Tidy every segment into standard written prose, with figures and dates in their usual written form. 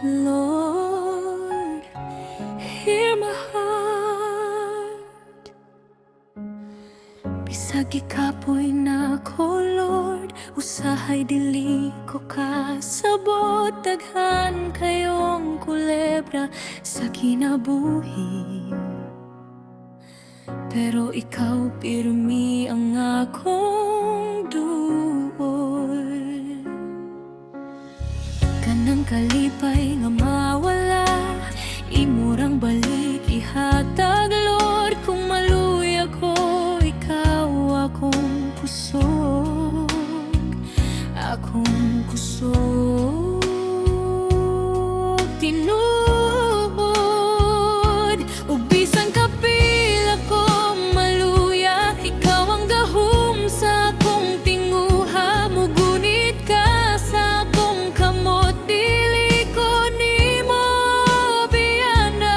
Lord, hear my heart. Bisag ikapoy na ko, Lord, usahay dili ko kasabot. Daghan kayong kulebra sa kinabuhi, pero ikaw pirmi ang akong duol. Kanang kalipay nga mawala, imurang balik ihatag, Lord. Kung maluya ko, ikaw akong kusog, akong kusog. Tinuod ug bisan kapila ko maluya, ikaw ang gahom sa akong tinguha. Mugunit ka sa akong kamot, dili ko nimo biyanan.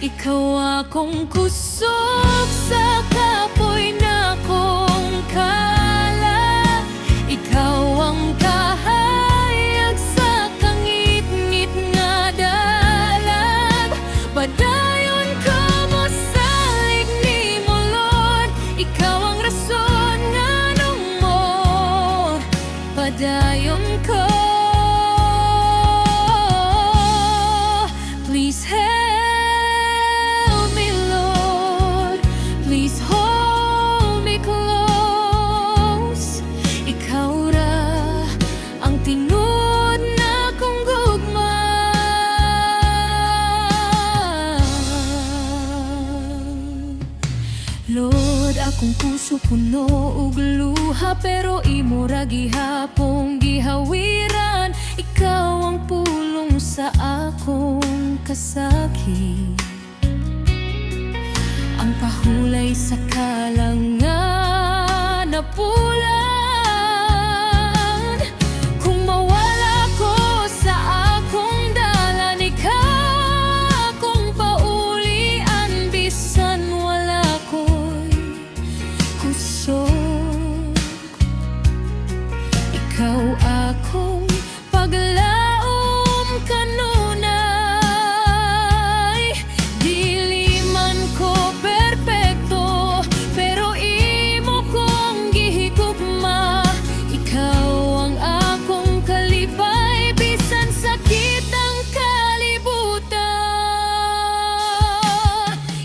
Ikaw akong kusog sa kapoy na kong kalag. Ikaw ang kahayag sa kangit-ngit nga dalag. Padayon ko mo salig nimo, Lord. Ikaw ang rason nga nung mo padayon ko. Please help me, Lord. Please hold me close. Ikaw ra ang tinuod na kong gugma. Lord, akong puso puno ug luha, pero imo ra gihapong gihawiran. Ikaw ang pulong sa akong kasakit, ang pahulay sa kalangan na pulan. Kung mawala ko sa akong dalan, ikaw akong paulian. Bisan wala ko'y kusog, ikaw akong paglaom kanunay. Dili man ko perpekto, pero imo kong gihigugma. Ikaw ang akong kalipay, bisan sakit ang kalibutan.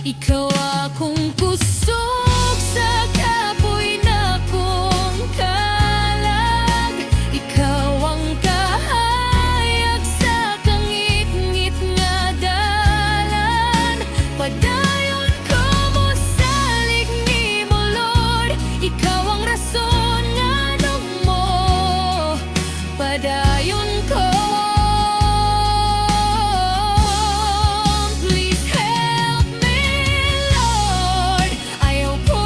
Ikaw akong kusog sa kapoy na kong kalag. Ikaw ang kahayag sa kangit-ngit nga dalan. Padayon ko mo salig nimo, Lord. Ikaw ang rason nga nung mo padayon ko. Please help me, Lord. Ayaw ko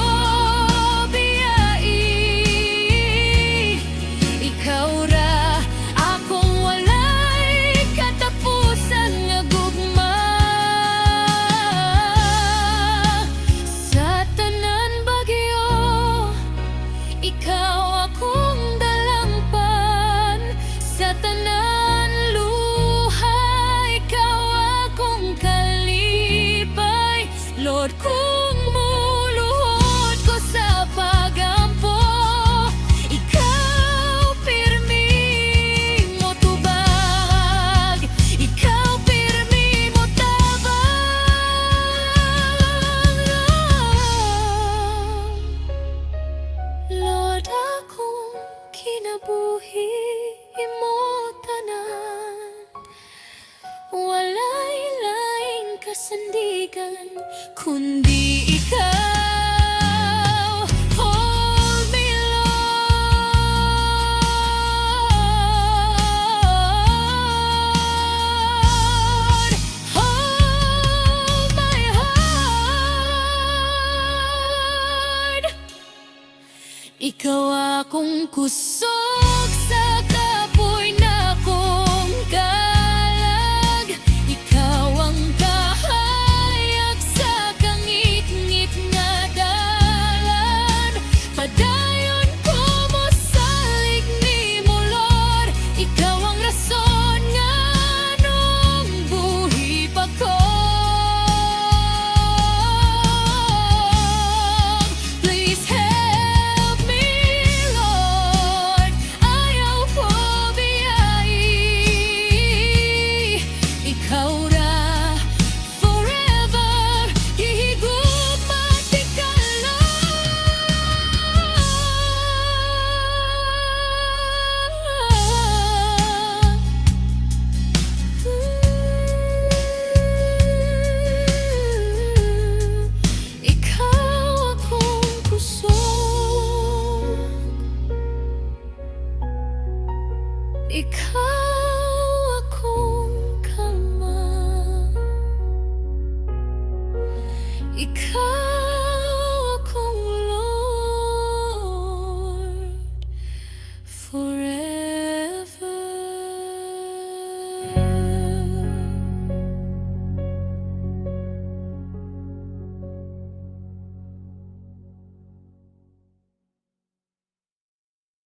biyai. Ikaw ra akong walay katapusan nga gugma. Sa tanan bagyo, ikaw akong dalampan. Sa tanan luha, ikaw akong kalipay. Lord, kung muluhod ko sa pagampo, ikaw pirmi mo tubag. Ikaw pirmi mo tabang. Lord, akong kinabuhi imo tanan. Walay laing kasandigan kundi ikaw. Hold me, Lord. Hold my heart. Ikaw akong kusog sa kapoy na kong kalag. Ikaw ang kahayag sa kangit Ikaw